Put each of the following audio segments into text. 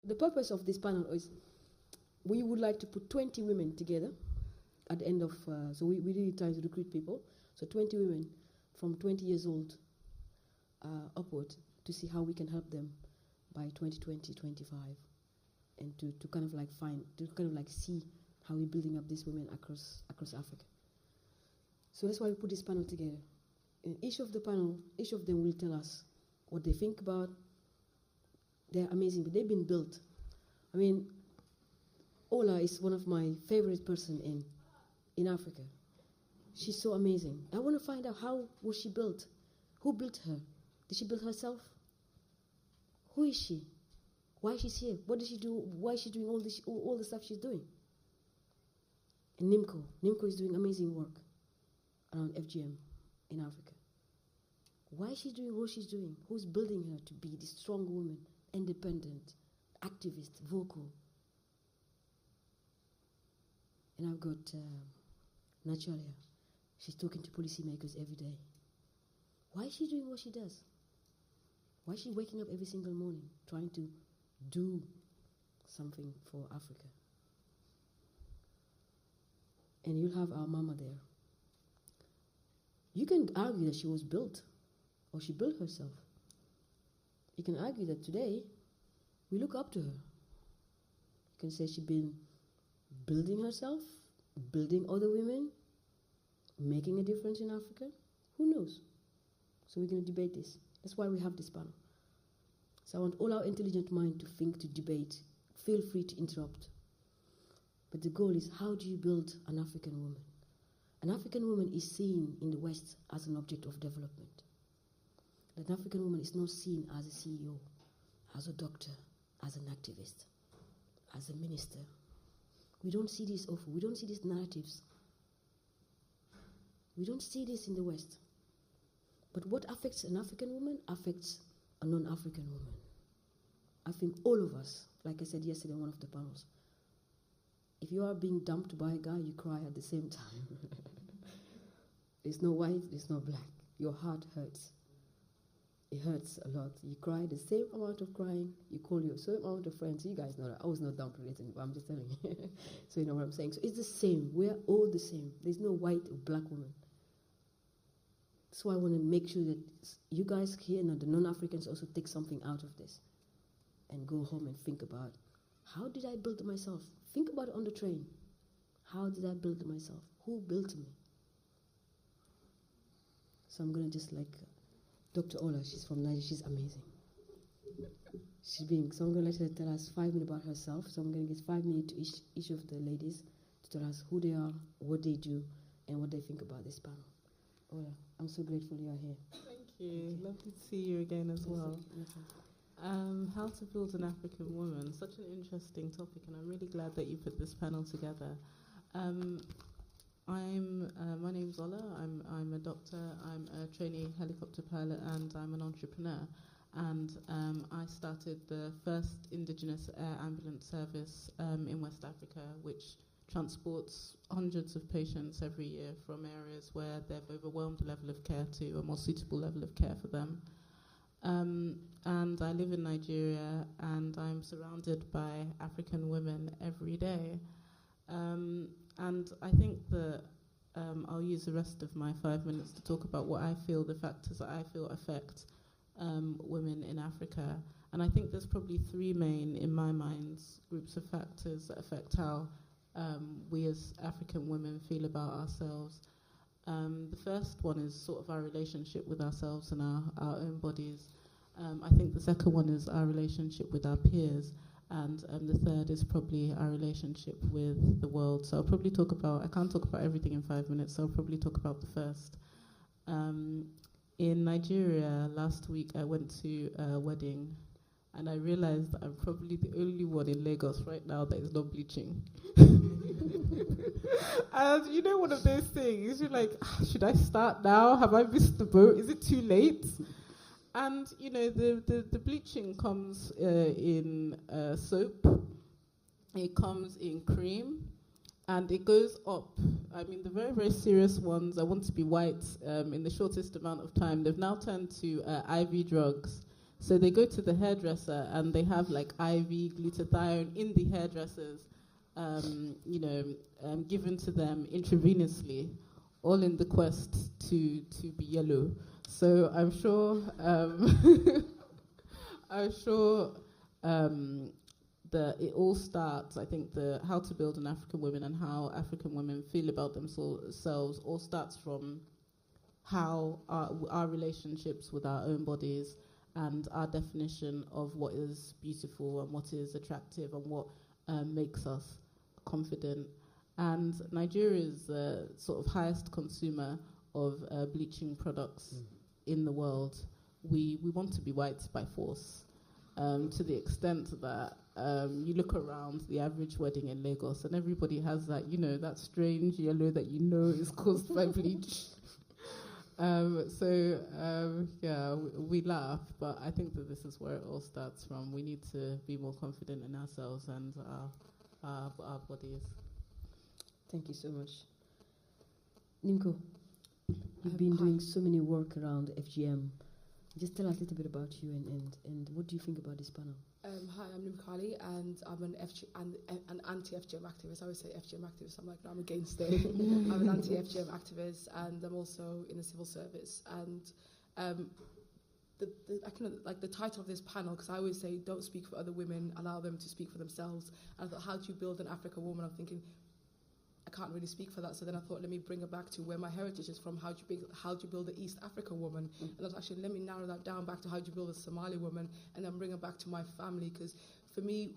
the purpose of this panel is we would like to put 20 women together at the end of, so we really try to recruit people. So 20 women from 20 years old upward to see how we can help them by 2020, 25, and to kind of like see how we're building up these women across Africa. So that's why we put this panel together. And each of them will tell us what they think about. They're amazing, but they've been built. I mean, Ola is one of my favorite person in Africa. She's so amazing. I want to find out how was she built? Who built her? Did she build herself? Who is she? Why she's here? What did she do? Why is she doing all the stuff she's doing? And Nimco is doing amazing work around FGM in Africa. Why is she doing what she's doing? Who's building her to be this strong woman, independent, activist, vocal? And I've got Nachilala. She's talking to policymakers every day. Why is she doing what she does? Why is she waking up every single morning trying to do something for Africa? And you'll have our mama there. You can argue that she was built, or she built herself. You can argue that today, we look up to her. You can say she's been building herself, building other women, making a difference in Africa. Who knows? So we're going to debate this. That's why we have this panel. So I want all our intelligent mind to think, to debate. Feel free to interrupt. But the goal is, how do you build an African woman? An African woman is seen in the West as an object of development. An African woman is not seen as a CEO, as a doctor, as an activist, as a minister. We don't see this often. We don't see these narratives. We don't see this in the West. But what affects an African woman affects a non-African woman. I think all of us, like I said yesterday in one of the panels, if you are being dumped by a guy, you cry at the same time. There's no white, there's no black. Your heart hurts. It hurts a lot. You cry the same amount of crying. You call your same amount of friends. You guys know that. I was not dumped with it, but I'm just telling you. So you know what I'm saying. So it's the same. We're all the same. There's no white or black woman. So I want to make sure that you guys here and the non-Africans also take something out of this and go home and think about, how did I build myself? Think about it on the train. How did I build myself? Who built me? So I'm going to just like Dr. Ola, she's from Nigeria, she's amazing. So I'm going to let her tell us 5 minutes about herself. So I'm going to give 5 minutes to each of the ladies to tell us who they are, what they do, and what they think about this panel. Ola, I'm so grateful you are here. Thank you. Lovely to see you again as well. How to build an African woman, such an interesting topic, and I'm really glad that you put this panel together. My name's Ola. I'm a doctor. I'm a trainee helicopter pilot, and I'm an entrepreneur. And I started the first indigenous air ambulance service in West Africa, which transports hundreds of patients every year from areas where they've overwhelmed level of care to a more suitable level of care for them. And I live in Nigeria, and I'm surrounded by African women every day. And I think that I'll use the rest of my 5 minutes to talk about what I feel, the factors that I feel affect women in Africa. And I think there's probably 3 main, in my mind, groups of factors that affect how we as African women feel about ourselves. The first one is sort of our relationship with ourselves and our own bodies. I think the second one is our relationship with our peers. And the third is probably our relationship with the world. So I'll probably talk about, I can't talk about everything in 5 minutes, so I'll probably talk about the first. In Nigeria, last week I went to a wedding, and I realized that I'm probably the only one in Lagos right now that is not bleaching. And you know, one of those things, you're like, should I start now? Have I missed the boat? Is it too late? And, you know, the bleaching comes in soap, it comes in cream, and it goes up. I mean, the very, very serious ones, I want to be white in the shortest amount of time. They've now turned to IV drugs. So they go to the hairdresser and they have like IV, glutathione in the hairdressers, given to them intravenously, all in the quest to be yellow. So I'm sure that it all starts. I think the how to build an African woman and how African women feel about themselves all starts from how our relationships with our own bodies and our definition of what is beautiful and what is attractive and what makes us confident. And Nigeria is the sort of highest consumer of bleaching products in the world. We want to be white by force, to the extent that you look around the average wedding in Lagos and everybody has that, that strange yellow that is caused by bleach. We laugh, but I think that this is where it all starts from. We need to be more confident in ourselves and our bodies. Thank you so much. Nimco, you've been doing so many work around FGM. Just tell us a little bit about you and what do you think about this panel? Hi, I'm Nimco Ali, and I'm an anti-FGM activist. I always say FGM activist. I'm like, no, I'm against it. I'm an anti-FGM activist, and I'm also in the civil service. And the title of this panel, because I always say, don't speak for other women, allow them to speak for themselves. And I thought, how do you build an African woman? I'm thinking, I can't really speak for that, so then I thought, let me bring it back to where my heritage is from. How do you build an East African woman? And that's actually, let me narrow that down back to how do you build a Somali woman, and then bring it back to my family. Because for me,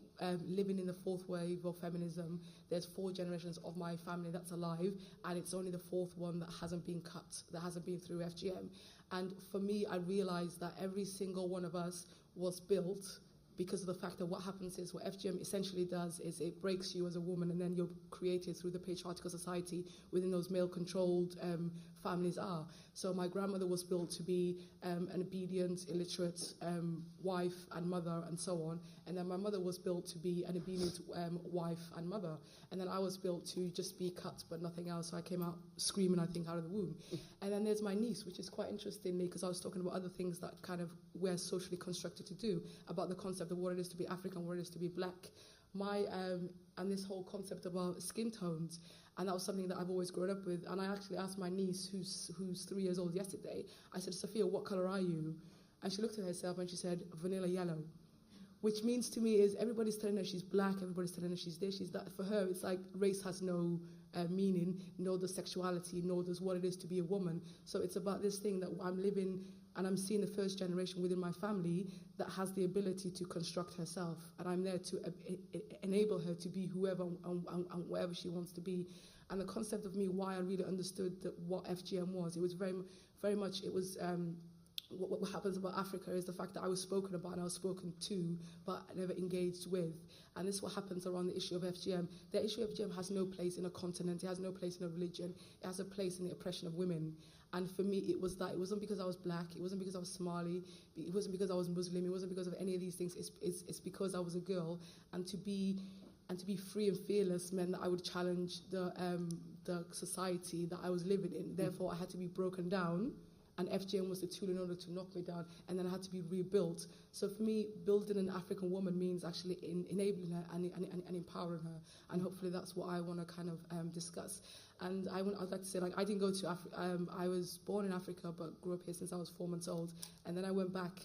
living in the fourth wave of feminism, there's 4 generations of my family that's alive, and it's only the 4th one that hasn't been cut, that hasn't been through FGM. And for me, I realized that every single one of us was built because of the fact that what happens is what FGM essentially does is it breaks you as a woman, and then you're created through the patriarchal society within those male-controlled families are. So my grandmother was built to be an obedient, illiterate wife and mother and so on. And then my mother was built to be an obedient wife and mother. And then I was built to just be cut but nothing else. So I came out screaming, I think, out of the womb. And then there's my niece, which is quite interesting because I was talking about other things that kind of we're socially constructed to do, about the concept of what it is to be African, what it is to be black. And this whole concept about skin tones. And that was something that I've always grown up with. And I actually asked my niece, who's 3 years old yesterday, I said, Sophia, what color are you? And she looked at herself and she said, vanilla yellow. Which means to me is everybody's telling her she's black, everybody's telling her she's this, she's that. For her, it's like race has no meaning, nor does sexuality, nor does what it is to be a woman. So it's about this thing that I'm living, and I'm seeing the first generation within my family that has the ability to construct herself. And I'm there to enable her to be whoever and whatever she wants to be. And the concept of me, why I really understood what FGM was, it was very much, it was, what happens about Africa is the fact that I was spoken about and I was spoken to, but never engaged with. And this is what happens around the issue of FGM. The issue of FGM has no place in a continent, it has no place in a religion, it has a place in the oppression of women. And for me, it was that. It wasn't because I was black, it wasn't because I was Somali, it wasn't because I was Muslim, it wasn't because of any of these things, it's because I was a girl. And to be free and fearless meant that I would challenge the society that I was living in. Therefore, I had to be broken down. And FGM was the tool in order to knock me down, and then I had to be rebuilt. So for me, building an African woman means actually enabling her and empowering her, and hopefully that's what I want to kind of discuss. And I'd like to say, like, I didn't go to Africa. I was born in Africa, but grew up here since I was 4 months old. And then I went back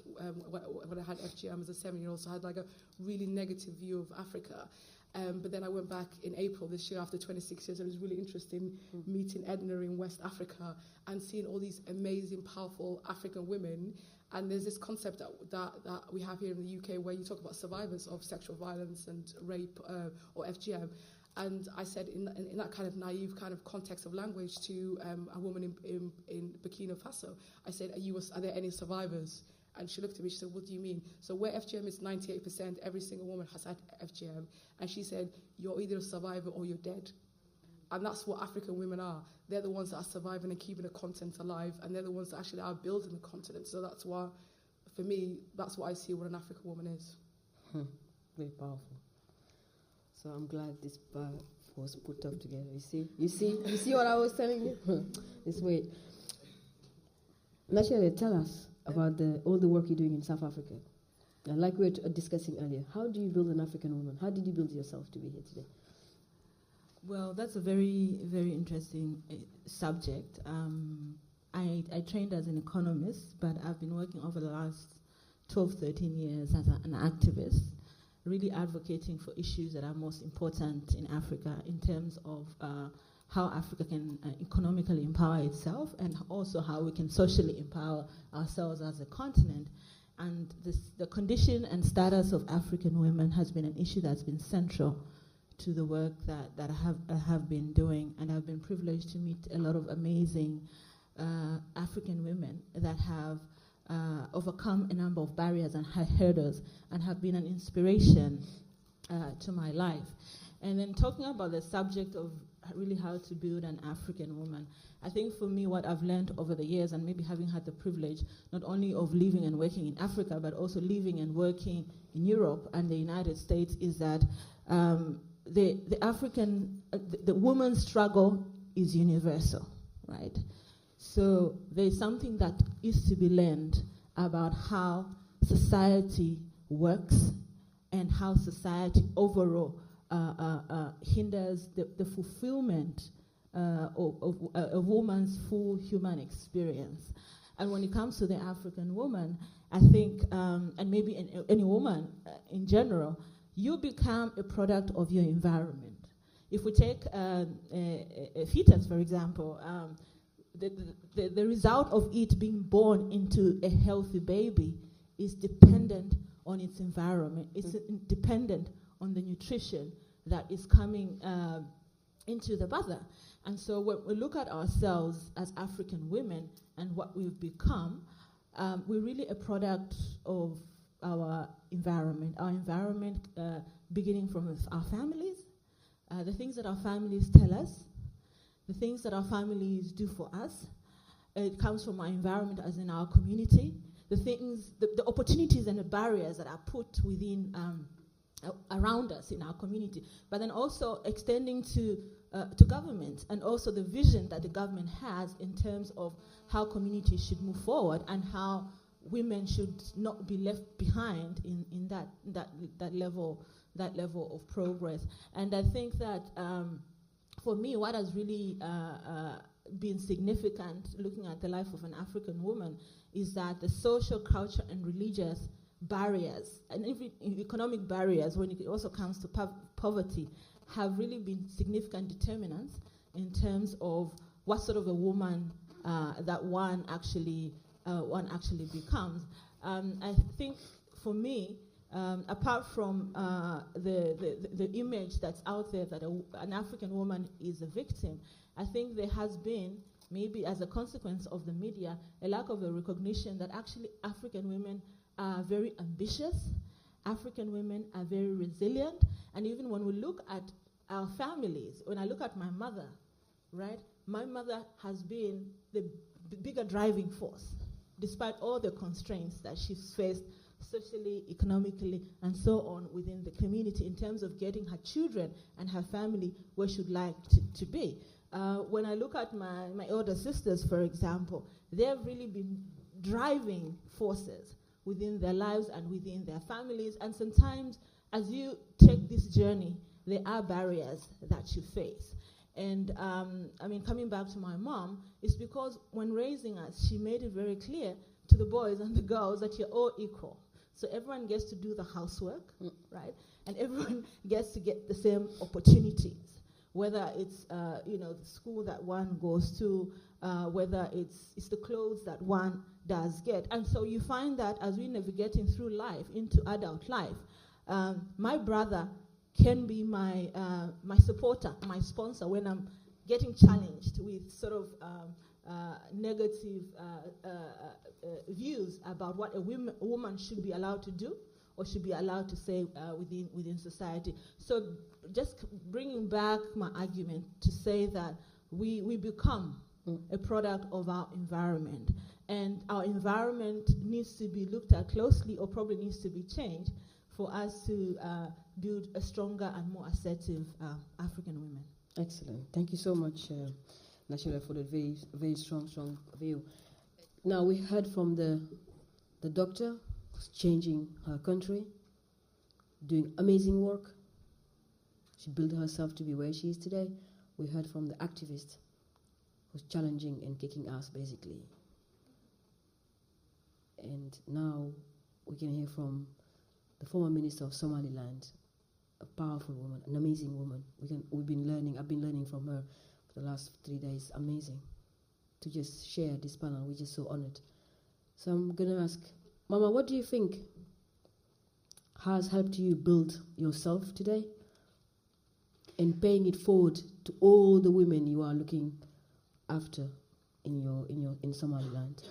when I had FGM as a 7-year-old, so I had like a really negative view of Africa. But then I went back in April this year after 26 years, and it was really interesting meeting Edna in West Africa and seeing all these amazing, powerful African women. And there's this concept that we have here in the UK where you talk about survivors of sexual violence and rape or FGM. And I said in that kind of naive kind of context of language to a woman in Burkina Faso, I said, are there any survivors? And she looked at me, she said, what do you mean? So where FGM is 98%, every single woman has had FGM. And she said, you're either a survivor or you're dead. And that's what African women are. They're the ones that are surviving and keeping the continent alive, and they're the ones that actually are building the continent. So that's why, for me, that's what I see what an African woman is. Very powerful. So I'm glad this bar was put up together. You see what I was telling you? This way. Nachilala, tell us about all the work you're doing in South Africa. Like we were discussing earlier, how do you build an African woman? How did you build yourself to be here today? Well, that's a very, very interesting subject. I trained as an economist, but I've been working over the last 12, 13 years as an activist, really advocating for issues that are most important in Africa in terms of how Africa can economically empower itself, and also how we can socially empower ourselves as a continent. And the condition and status of African women has been an issue that's been central to the work that I have been doing, and I've been privileged to meet a lot of amazing African women that have overcome a number of barriers and hurdles and have been an inspiration to my life. And then talking about the subject of really how to build an African woman, I think for me what I've learned over the years, and maybe having had the privilege not only of living and working in Africa, but also living and working in Europe and the United States, is that the woman's struggle is universal, right? So there's something that is to be learned about how society works and how society overall hinders the fulfillment of a woman's full human experience. And when it comes to the African woman, I think, and maybe any woman in general, you become a product of your environment. If we take a fetus, for example, the result of it being born into a healthy baby is dependent on its environment. It's dependent on the nutrition that is coming into the mother. And so when we look at ourselves as African women and what we've become, we're really a product of our environment. Our environment beginning from our families, the things that our families tell us, the things that our families do for us. It comes from our environment as in our community, the opportunities and the barriers that are put within around us in our community, but then also extending to government, and also the vision that the government has in terms of how communities should move forward and how women should not be left behind in that level of progress. And I think that for me, what has really been significant looking at the life of an African woman is that the social, cultural, and religious barriers, and even economic barriers, when it also comes to poverty, have really been significant determinants in terms of what sort of a woman that one actually becomes. I think for me, apart from the image that's out there that an African woman is a victim, I think there has been, maybe as a consequence of the media, a lack of a recognition that actually African women are very ambitious, African women are very resilient, and even when we look at our families, when I look at my mother, right, my mother has been the bigger driving force, despite all the constraints that she's faced socially, economically, and so on within the community in terms of getting her children and her family where she'd like to be. When I look at my older sisters, for example, they've really been driving forces within their lives and within their families. And sometimes as you take this journey, there are barriers that you face. And I mean, coming back to my mom, it's because when raising us, she made it very clear to the boys and the girls that you're all equal. So everyone gets to do the housework, right? And everyone gets to get the same opportunities, whether it's the school that one goes to, whether it's the clothes that one does get. And so you find that as we're navigating through life, into adult life, my brother can be my supporter, my sponsor when I'm getting challenged with sort of negative views about what a woman should be allowed to do or should be allowed to say within society. So just bringing back my argument to say that we become a product of our environment, and our environment needs to be looked at closely, or probably needs to be changed for us to build a stronger and more assertive African women. Excellent. Thank you so much, Nachilala, for the very, very strong view. Now we heard from the doctor, who's changing her country, doing amazing work. She built herself to be where she is today. We heard from the activist who's challenging and kicking ass, basically. And now we can hear from the former minister of Somaliland, a powerful woman, an amazing woman. I've been learning from her for the last 3 days. Amazing to just share this panel. We're just so honored. So I'm gonna ask, Mama, what do you think has helped you build yourself today and paying it forward to all the women you are looking after in Somaliland?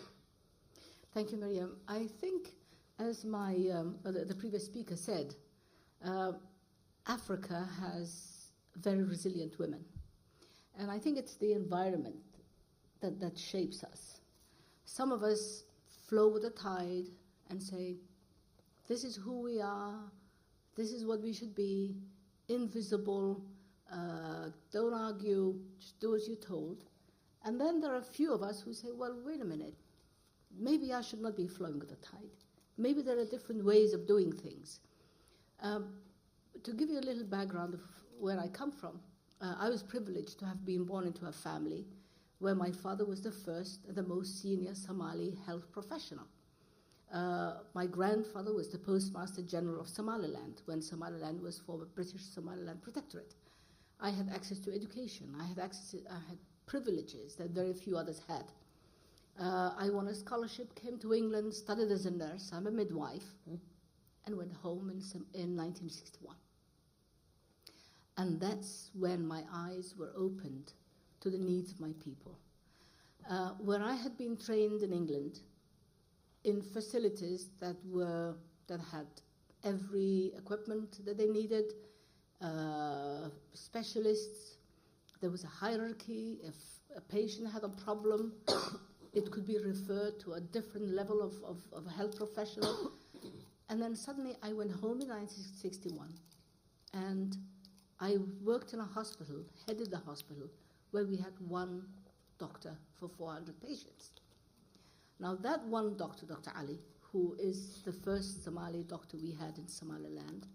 Thank you, Mariéme. I think, as the previous speaker said, Africa has very resilient women. And I think it's the environment that shapes us. Some of us flow with the tide and say, this is who we are, this is what we should be, invisible, don't argue, just do as you're told. And then there are a few of us who say, well, wait a minute, maybe I should not be flowing with the tide. Maybe there are different ways of doing things. To give you a little background of where I come from, I was privileged to have been born into a family where my father was the first and the most senior Somali health professional. My grandfather was the Postmaster General of Somaliland when Somaliland was former British Somaliland Protectorate. I had access to education. I had privileges that very few others had. I won a scholarship, came to England, studied as a nurse. I'm a midwife, and went home in 1961. And that's when my eyes were opened to the needs of my people. Where I had been trained in England in facilities that had every equipment that they needed, specialists, there was a hierarchy. If a patient had a problem, it could be referred to a different level of a health professional. And then suddenly I went home in 1961, and I worked in a hospital, headed the hospital, where we had one doctor for 400 patients. Now that one doctor, Dr. Ali, who is the first Somali doctor we had in Somaliland,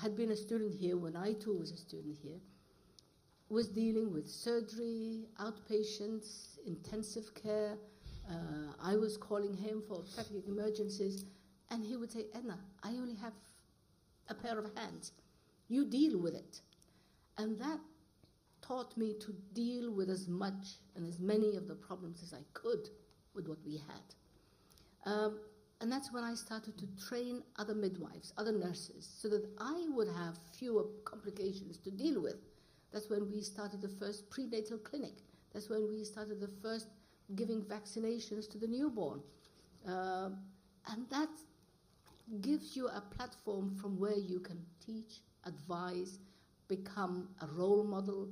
had been a student here when I too was a student here, was dealing with surgery, outpatients, intensive care. I was calling him for obstetric emergencies, and he would say, Edna, I only have a pair of hands. You deal with it. And that taught me to deal with as much and as many of the problems as I could with what we had. And that's when I started to train other midwives, other nurses, so that I would have fewer complications to deal with. That's when we started the first prenatal clinic. That's when we started the first giving vaccinations to the newborn. And that gives you a platform from where you can teach, advise, become a role model.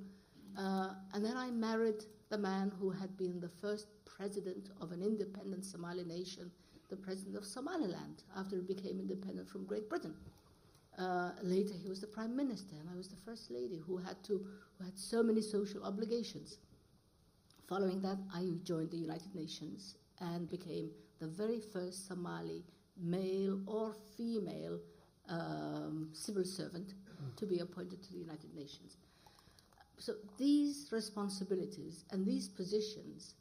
And then I married the man who had been the first president of an independent Somali nation, the president of Somaliland, after it became independent from Great Britain. Later he was the prime minister, and I was the first lady who had so many social obligations. Following that, I joined the United Nations and became the very first Somali male or female civil servant to be appointed to the United Nations. So these responsibilities and these positions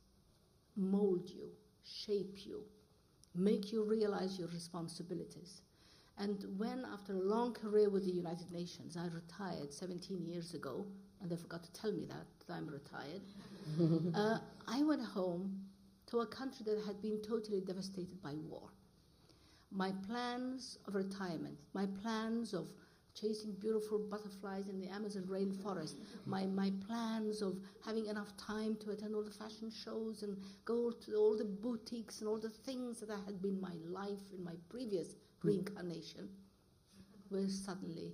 mold you, shape you, make you realize your responsibilities. And when, after a long career with the United Nations, I retired 17 years ago, and they forgot to tell me that I'm retired, I went home to a country that had been totally devastated by war. My plans of retirement, my plans of chasing beautiful butterflies in the Amazon rainforest, my plans of having enough time to attend all the fashion shows and go to all the boutiques and all the things that had been my life in my previous reincarnation were suddenly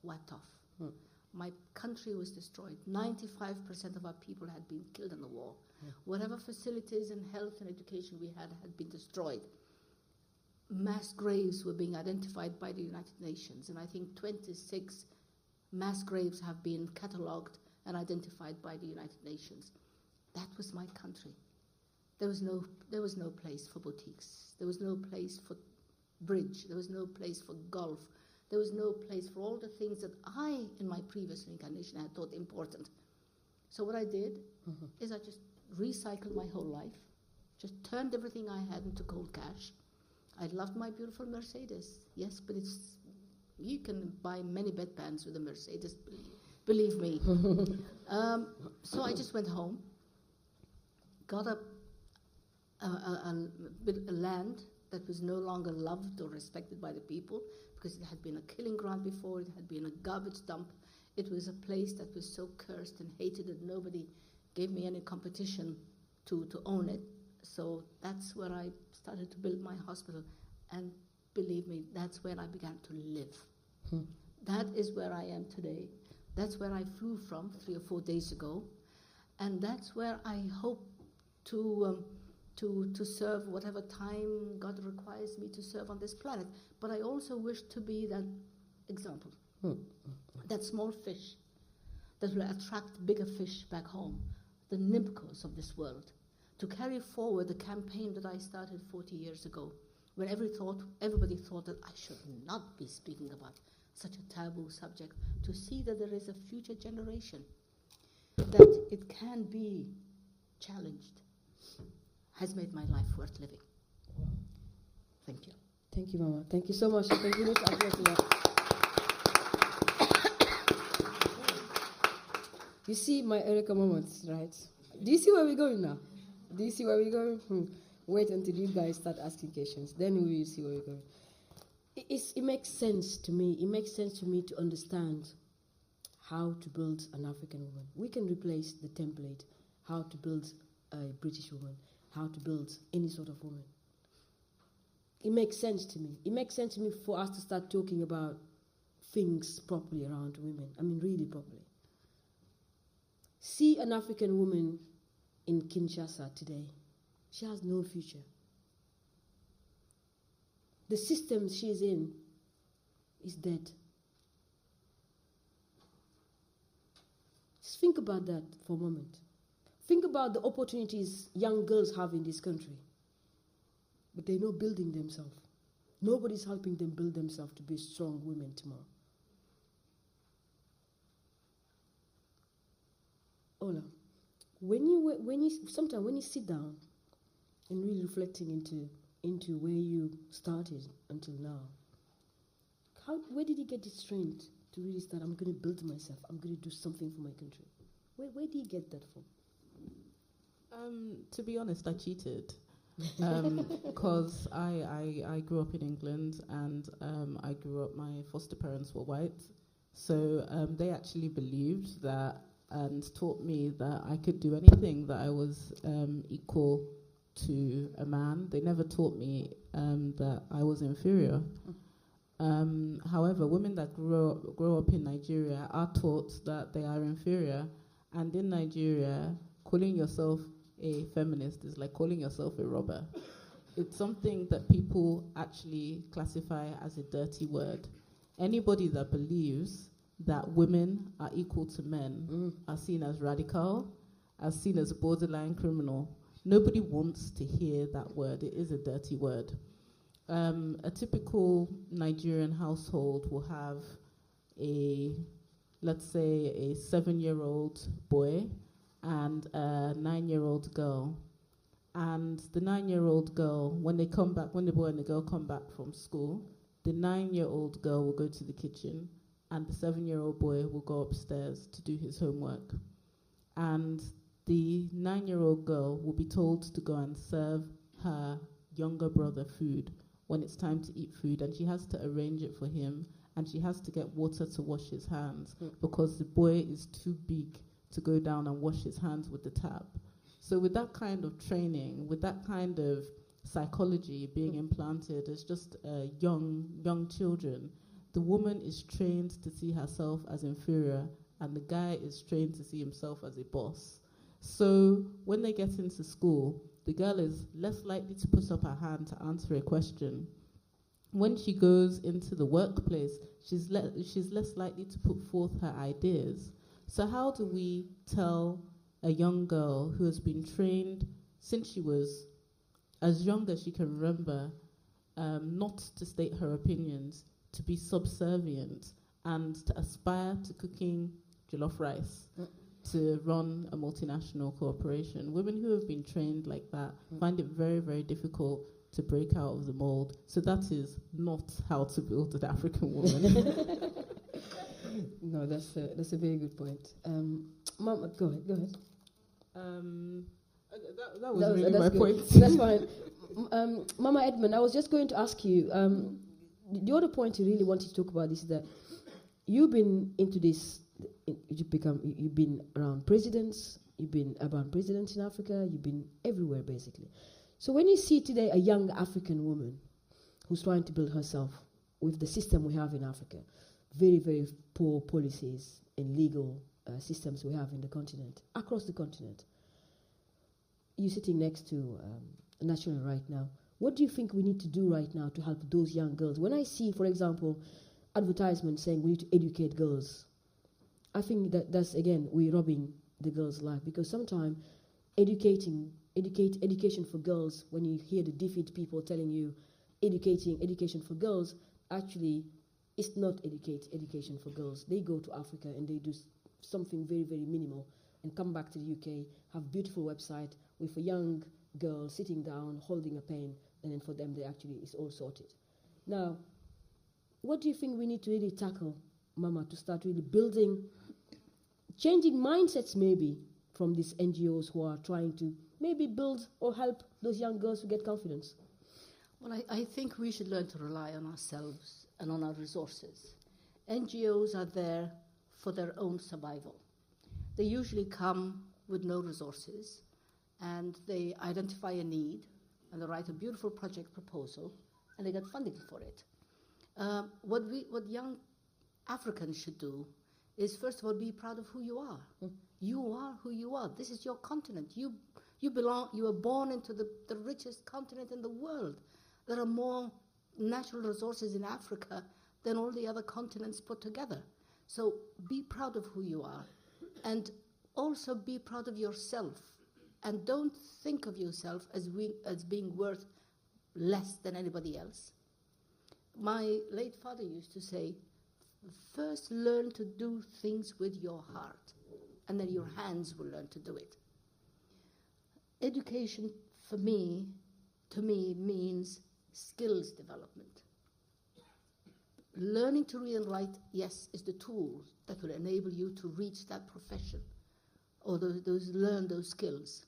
wiped off. My country was destroyed. 95% of our people had been killed in the war. Whatever facilities and health and education we had been destroyed. Mass graves were being identified by the United Nations, and I think 26 mass graves have been catalogued and identified by the United Nations. That was my country. There was no place for boutiques. There was no place for bridge. There was no place for golf. There was no place for all the things that I, in my previous reincarnation, had thought important. So what I did is I just recycled my whole life, just turned everything I had into cold cash. I loved my beautiful Mercedes, yes, but you can buy many bedpans with a Mercedes, believe me. So I just went home, got a land that was no longer loved or respected by the people, because it had been a killing ground before, it had been a garbage dump. It was a place that was so cursed and hated that nobody gave me any competition to own it. So that's where I started to build my hospital. And believe me, that's where I began to live. That is where I am today. That's where I flew from 3 or 4 days ago. And that's where I hope to serve whatever time God requires me to serve on this planet. But I also wish to be that example, that small fish that will attract bigger fish back home, the Nimcos of this world, to carry forward the campaign that I started 40 years ago, when everybody thought that I should not be speaking about such a taboo subject, to see that there is a future generation, that it can be challenged, has made my life worth living. Thank you. Thank you, Mama. Thank you so much. Thank you. You see my Erica moments, right? Do you see where we're going now? Do you see where we're going? Wait until you guys start asking questions. Then we will see where we're going. It makes sense to me. It makes sense to me to understand how to build an African woman. We can replace the template, how to build a British woman, how to build any sort of woman. It makes sense to me. It makes sense to me for us to start talking about things properly around women. I mean, really properly. See an African woman in Kinshasa today. She has no future. The system she's in is dead. Just think about that for a moment. Think about the opportunities young girls have in this country. But they're not building themselves. Nobody's helping them build themselves to be strong women tomorrow. Ola, when you sit down and really reflecting into where you started until now, where did you get the strength to really start? I'm going to build myself. I'm going to do something for my country. Where do you get that from? To be honest, I cheated. Because I grew up in England, and I grew up, my foster parents were white, so they actually believed that and taught me that I could do anything, that I was equal to a man. They never taught me that I was inferior. However, women that grow up in Nigeria are taught that they are inferior, and in Nigeria, calling yourself a feminist is like calling yourself a robber. It's something that people actually classify as a dirty word. Anybody that believes that women are equal to men are seen as radical, as seen as a borderline criminal. Nobody wants to hear that word. It is a dirty word. A typical Nigerian household will have let's say a 7-year-old boy and a 9-year-old girl. And the 9-year-old girl, when the boy and the girl come back from school, the 9-year-old girl will go to the kitchen and the 7-year-old boy will go upstairs to do his homework. And the 9-year-old girl will be told to go and serve her younger brother food when it's time to eat food, and she has to arrange it for him, and she has to get water to wash his hands because the boy is too big to go down and wash his hands with the tap. So with that kind of training, with that kind of psychology being implanted as just young children, the woman is trained to see herself as inferior, and the guy is trained to see himself as a boss. So when they get into school, the girl is less likely to put up her hand to answer a question. When she goes into the workplace, she's less likely to put forth her ideas. So how do we tell a young girl who has been trained since she was as young as she can remember, not to state her opinions, to be subservient, and to aspire to cooking jollof rice, to run a multinational corporation. Women who have been trained like that find it very, very difficult to break out of the mold. So that is not how to build an African woman. No, that's a very good point. Mama, go ahead. That was really my point. That's fine. Mama Edmund, I was just going to ask you, the other point you really wanted to talk about is that you've been into this, you've been around presidents, you've been around presidents in Africa, you've been everywhere basically. So when you see today a young African woman who's trying to build herself with the system we have in Africa, very, very poor policies and legal systems we have in the continent, across the continent, you're sitting next to Nachilala right now. What do you think we need to do right now to help those young girls? When I see, for example, advertisements saying we need to educate girls, I think that's, again, we're robbing the girls' life, because sometimes education for girls, when you hear the defeat people telling you education for girls, actually it's not education for girls. They go to Africa and they do something very, very minimal and come back to the UK, have beautiful website with a young girl sitting down, holding a pen, and then for them, it's all sorted. Now, what do you think we need to really tackle, Mama, to start really changing mindsets maybe from these NGOs who are trying to maybe build or help those young girls to get confidence? Well, I think we should learn to rely on ourselves and on our resources. NGOs are there for their own survival. They usually come with no resources, and they identify a need, and they write a beautiful project proposal, and they get funding for it. What young Africans should do is, first of all, be proud of who you are. You are who you are. This is your continent. You were born into the richest continent in the world. There are more natural resources in Africa than all the other continents put together. So be proud of who you are, and also be proud of yourself. And don't think of yourself as being worth less than anybody else. My late father used to say, first learn to do things with your heart, and then your hands will learn to do it. Education, to me, means skills development. Learning to read and write, yes, is the tool that will enable you to reach that profession, or learn those skills.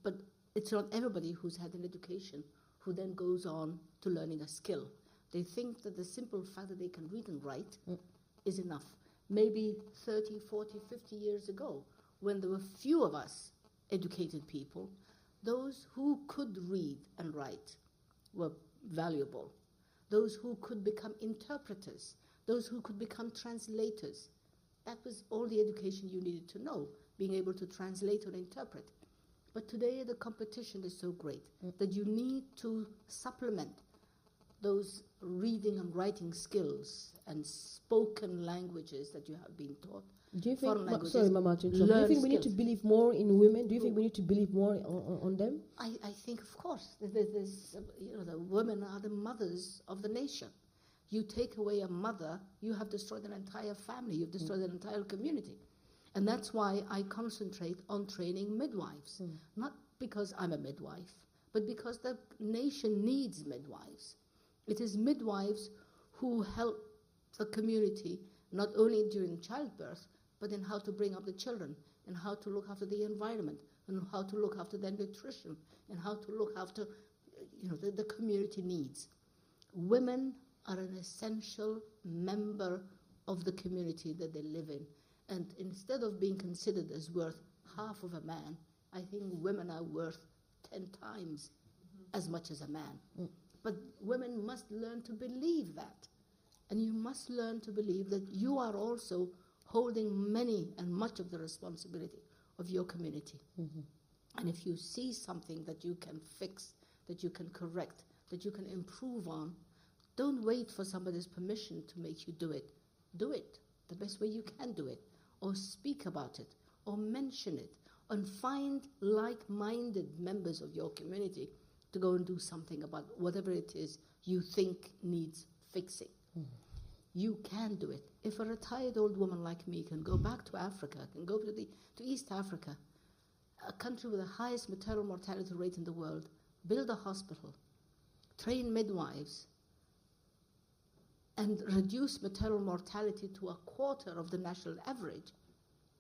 But it's not everybody who's had an education who then goes on to learning a skill. They think that the simple fact that they can read and write is enough. Maybe 30, 40, 50 years ago, when there were few of us educated people, those who could read and write were valuable. Those who could become interpreters, those who could become translators. That was all the education you needed to know, being able to translate or interpret. But today the competition is so great that you need to supplement those reading and writing skills and spoken languages that you have been taught. Do you think, sorry, Mama, to interrupt. Do you think we need to believe more in women? Do you think we need to believe more on them? I think, of course, the women are the mothers of the nation. You take away a mother, you have destroyed an entire family, you've destroyed an entire community. And that's why I concentrate on training midwives. Not because I'm a midwife, but because the nation needs midwives. It is midwives who help the community, not only during childbirth, but in how to bring up the children, and how to look after the environment, and how to look after their nutrition, and how to look after the community needs. Women are an essential member of the community that they live in. And instead of being considered as worth half of a man, I think women are worth 10 times as much as a man. But women must learn to believe that. And you must learn to believe that you are also holding many and much of the responsibility of your community. And if you see something that you can fix, that you can correct, that you can improve on, don't wait for somebody's permission to make you do it. Do it the best way you can do it, or speak about it, or mention it, and find like-minded members of your community to go and do something about whatever it is you think needs fixing. You can do it. If a retired old woman like me can go back to Africa, can go to East Africa, a country with the highest maternal mortality rate in the world, build a hospital, train midwives, and reduce maternal mortality to a quarter of the national average,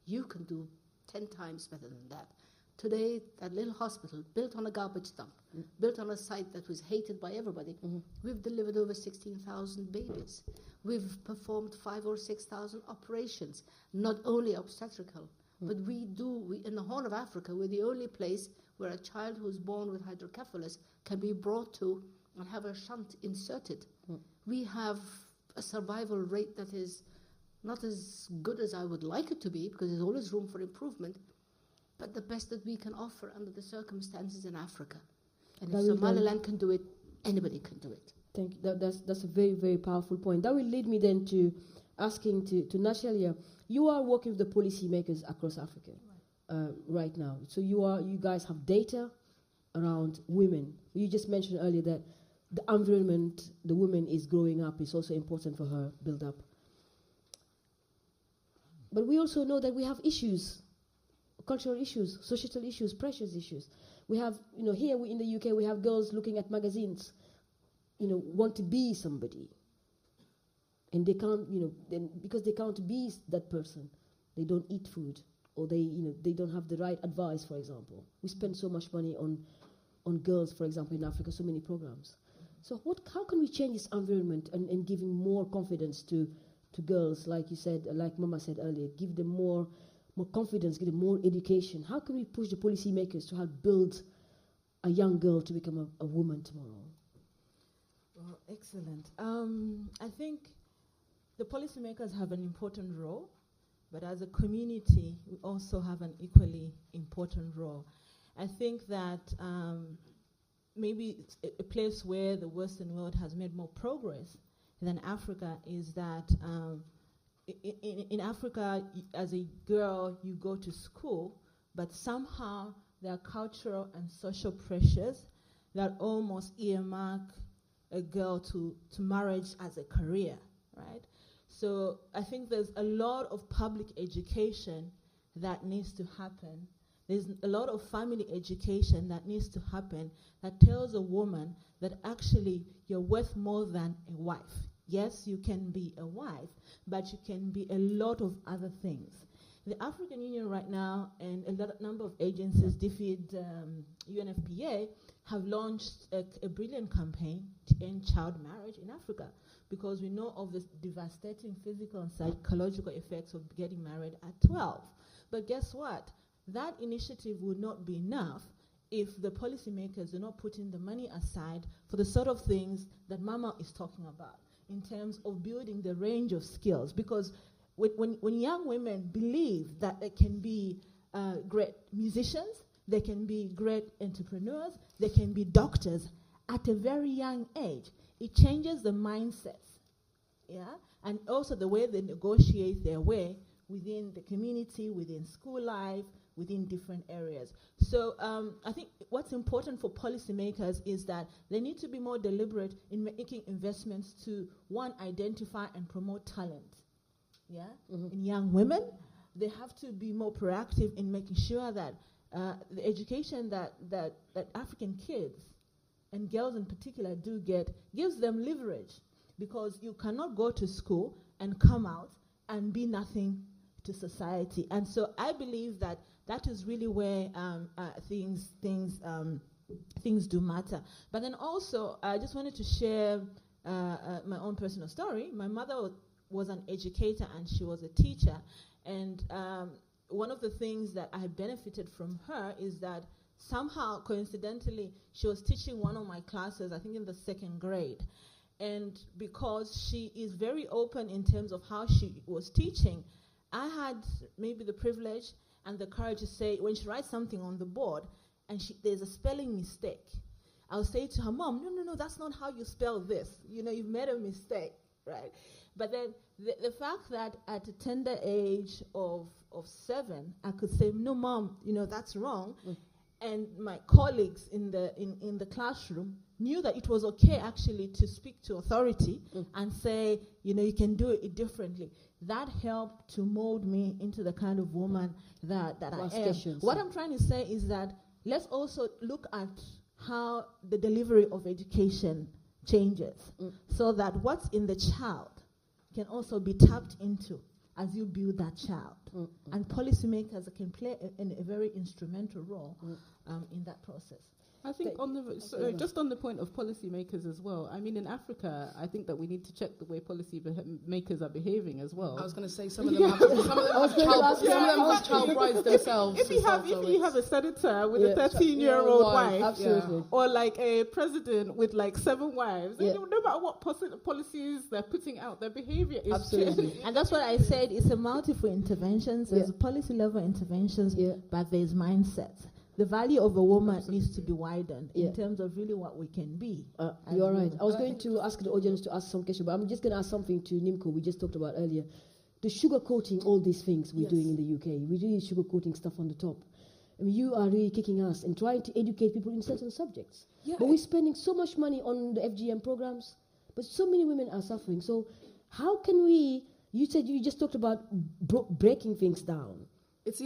you can do 10 times better than that. Today, that little hospital, built on a garbage dump, built on a site that was hated by everybody, we've delivered over 16,000 babies. We've performed 5,000 or 6,000 operations, not only obstetrical, but we in the Horn of Africa, we're the only place where a child who's born with hydrocephalus can be brought to and have a shunt inserted. We have a survival rate that is not as good as I would like it to be, because there's always room for improvement, but the best that we can offer under the circumstances in Africa. And if Somaliland can do it, anybody can do it. Thank you. That's a very, very powerful point. That will lead me then to asking to Nachilala, you are working with the policymakers across Africa right now. So you guys have data around women. You just mentioned earlier that the environment the woman is growing up is also important for her build-up. But we also know that we have issues, cultural issues, societal issues, precious issues. We have, here in the UK, we have girls looking at magazines, want to be somebody. And they can't, then because they can't be that person, they don't eat food, or they don't have the right advice, for example. We spend so much money on girls, for example, in Africa, so many programs. So how can we change this environment and giving more confidence to girls, like you said, like Mama said earlier, give them more confidence, give them more education? How can we push the policymakers to help build a young girl to become a woman tomorrow? Well, excellent. I think the policymakers have an important role, but as a community, we also have an equally important role. I think that maybe a place where the Western world has made more progress than Africa is that in Africa, as a girl, you go to school, but somehow there are cultural and social pressures that almost earmark a girl to marriage as a career, right? So I think there's a lot of public education that needs to happen. There's a lot of family education that needs to happen that tells a woman that actually you're worth more than a wife. Yes, you can be a wife, but you can be a lot of other things. The African Union right now and a number of agencies, DFID, UNFPA, have launched a brilliant campaign to end child marriage in Africa, because we know of the devastating physical and psychological effects of getting married at 12. But guess what? That initiative would not be enough if the policymakers are not putting the money aside for the sort of things that Mama is talking about in terms of building the range of skills. Because when young women believe that they can be great musicians, they can be great entrepreneurs, they can be doctors at a very young age, it changes the mindsets, yeah? And also the way they negotiate their way within the community, within school life, within different areas. So I think what's important for policymakers is that they need to be more deliberate in making investments to, one, identify and promote talent, yeah? In young women. They have to be more proactive in making sure that the education that African kids and girls in particular do get gives them leverage, because you cannot go to school and come out and be nothing to society. And so I believe that is really where things do matter. But then also, I just wanted to share my own personal story. My mother was an educator and she was a teacher. And one of the things that I benefited from her is that somehow, coincidentally, she was teaching one of my classes, I think in the 2nd grade. And because she is very open in terms of how she was teaching, I had maybe the privilege and the courage to say, when she writes something on the board and there's a spelling mistake, I'll say to her, Mom, no, that's not how you spell this. You've made a mistake, right? But then the fact that at a tender age of 7, I could say, no, Mom, that's wrong. And my colleagues in the classroom knew that it was okay actually to speak to authority and say, you can do it differently. That helped to mold me into the kind of woman that I am. What I'm trying to say is that let's also look at how the delivery of education changes so that what's in the child can also be tapped into as you build that child. And policymakers can play a very instrumental role in that process. I think just on the point of policymakers as well. I mean, in Africa, I think that we need to check the way policy makers are behaving as well. I was going to say some of them have child brides themselves. If you have a senator with a 13-year-old wife, absolutely, or like a president with like 7 wives, no matter what policies they're putting out, their behavior is absolutely. And that's what I said. It's a multiple interventions. There's policy level interventions, but there's mindsets. The value of a woman needs to be widened in terms of really what we can be. You're right. I was going to ask the audience to ask some questions, but I'm just going to ask something to Nimco. We just talked about earlier. The sugarcoating all these things we're doing in the UK. We're really sugarcoating stuff on the top. I mean, you are really kicking us and trying to educate people in certain subjects. Yeah. But we're spending so much money on the FGM programs, but so many women are suffering. So how can we, you said you just talked about breaking things down. It's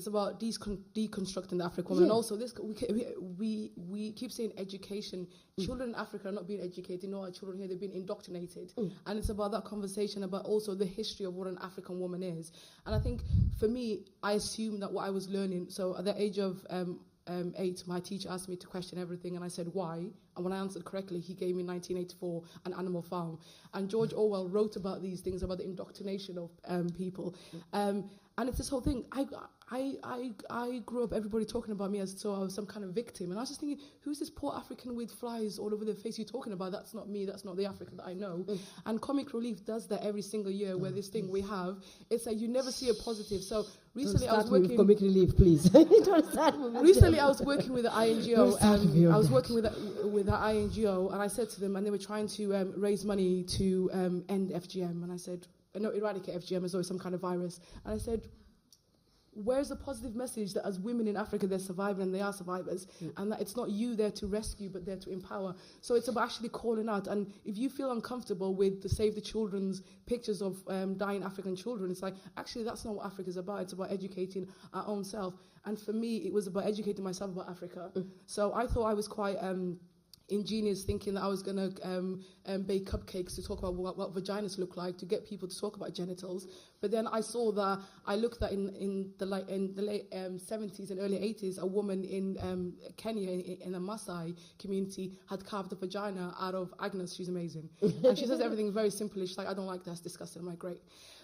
about deconstructing the African woman, and also this we keep saying education. Children in Africa are not being educated. No, our children here, they've been indoctrinated, and it's about that conversation about also the history of what an African woman is. And I think for me, I assumed that what I was learning. So at the age of 8, my teacher asked me to question everything, and I said why. And when I answered correctly, he gave me 1984 An Animal Farm. And George Orwell wrote about these things, about the indoctrination of people. And it's this whole thing. I grew up everybody talking about me as though I was some kind of victim. And I was just thinking, who's this poor African with flies all over their face you're talking about? That's not me. That's not the Africa that I know. And Comic Relief does that every single year where this thing we have, it's like you never see a positive. So recently I was working... Comic Relief, please. Recently I was working with the INGO. I was working with the INGO, and I said to them, and they were trying to raise money to end FGM. And I said... No, eradicate FGM as though it's some kind of virus. And I said, where's the positive message that as women in Africa, they're surviving and they are survivors, and that it's not you there to rescue, but there to empower. So it's about actually calling out. And if you feel uncomfortable with the Save the Children's pictures of dying African children, it's like, actually, that's not what Africa's about. It's about educating our own self. And for me, it was about educating myself about Africa. So I thought I was quite... ingenious, thinking that I was going to bake cupcakes to talk about what vaginas look like, to get people to talk about genitals. But then I saw that, I looked at in the late 70s and early 80s, a woman in Kenya, in the Maasai community, had carved a vagina out of Agnes. She's amazing. And she says everything very simply. She's like, I don't like that, it's disgusting. I'm like, great.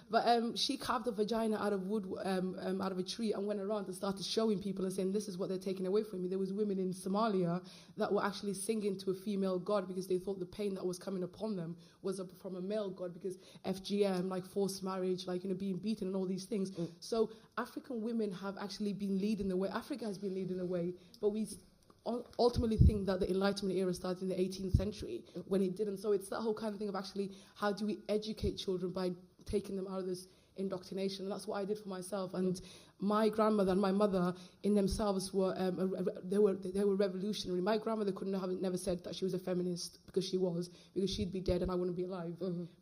But she carved a vagina out of wood, out of a tree, and went around and started showing people and saying, this is what they're taking away from me. There was women in Somalia that were actually singing to a female god because they thought the pain that was coming upon them was from a male god, because FGM, like forced marriage, like, being beaten and all these things. So African women have actually been leading the way. Africa has been leading the way, but we ultimately think that the Enlightenment era started in the 18th century when it didn't. So it's that whole kind of thing of actually, how do we educate children by taking them out of this indoctrination? And that's what I did for myself. And my grandmother and my mother in themselves were they were revolutionary. My grandmother never said that she was a feminist, because she'd be dead and I wouldn't be alive.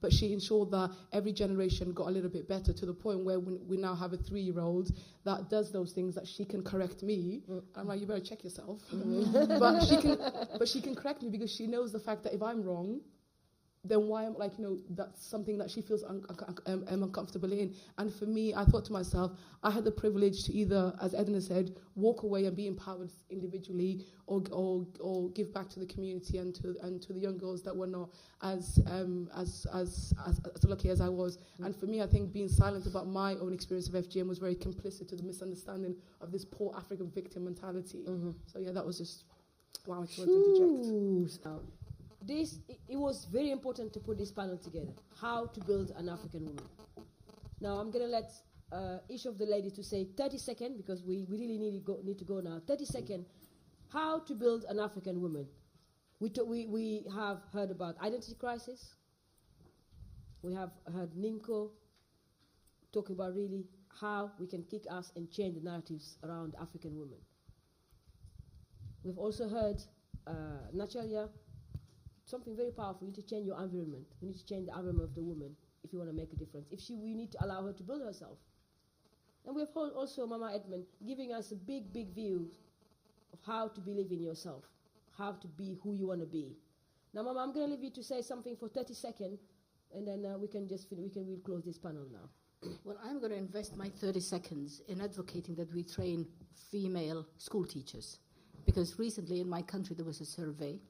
But she ensured that every generation got a little bit better, to the point where we now have a 3-year-old that does those things, that she can correct me. I'm like, you better check yourself. But she can correct me, because she knows the fact that if I'm wrong, then why am that's something that she feels uncomfortable in. And for me, I thought to myself, I had the privilege to either, as Edna said, walk away and be empowered individually, or give back to the community and to the young girls that were not as lucky as I was. And for me, I think being silent about my own experience of FGM was very complicit to the misunderstanding of this poor African victim mentality. So yeah, that was just what I wanted to interject. It was very important to put this panel together. How to build an African woman. Now I'm going to let each of the ladies to say 30 seconds, because we really need to go now. 30 seconds. How to build an African woman. We have heard about identity crisis. We have heard Nimco talk about really how we can kick ass and change the narratives around African women. We've also heard Nachilala, something very powerful. You need to change your environment. You need to change the environment of the woman if you want to make a difference. We need to allow her to build herself. And we've heard also Mama Edna giving us a big, big view of how to believe in yourself, how to be who you want to be. Now, Mama, I'm going to leave you to say something for 30 seconds, and then we'll close this panel now. Well, I'm going to invest my 30 seconds in advocating that we train female school teachers. Because recently in my country there was a survey,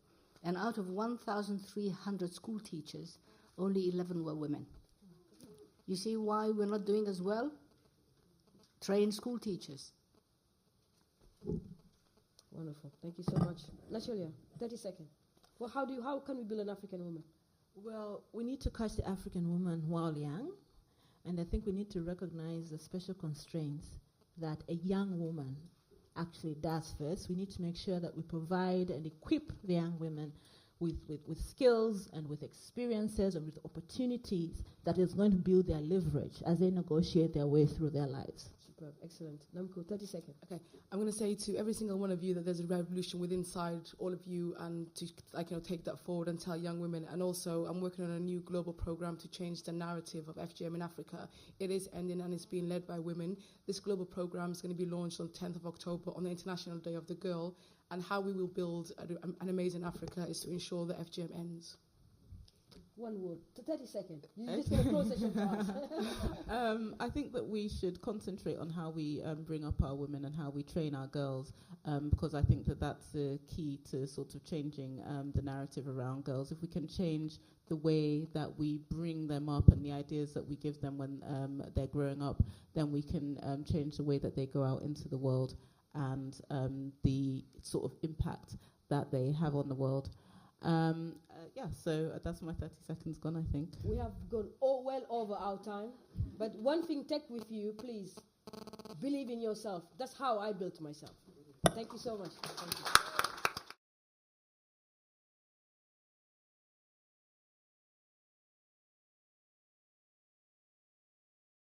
and out of 1,300 school teachers, only 11 were women. You see why we're not doing as well? Train school teachers. Wonderful. Thank you so much. Nachilala, 30 seconds. Well, how can we build an African woman? Well, we need to catch the African woman while young, and I think we need to recognize the special constraints that a young woman actually does first. We need to make sure that we provide and equip the young women with skills and with experiences and with opportunities that is going to build their leverage as they negotiate their way through their lives. Superb. Excellent. Nimco, 30 seconds. Okay, I'm going to say to every single one of you that there's a revolution within inside all of you, and to take that forward and tell young women. And also, I'm working on a new global program to change the narrative of FGM in Africa. It is ending and it's being led by women. This global program is going to be launched on 10th of October on the International Day of the Girl. And how we will build an amazing Africa is to ensure that FGM ends. One word, 30 seconds. You're just going to close session for us. I think that we should concentrate on how we bring up our women and how we train our girls, because I think that that's the key to sort of changing the narrative around girls. If we can change the way that we bring them up and the ideas that we give them when they're growing up, then we can change the way that they go out into the world and the sort of impact that they have on the world. So that's my 30 seconds gone, I think. We have gone well over our time. But one thing, take with you, please, believe in yourself. That's how I built myself. Thank you so much. Thank you.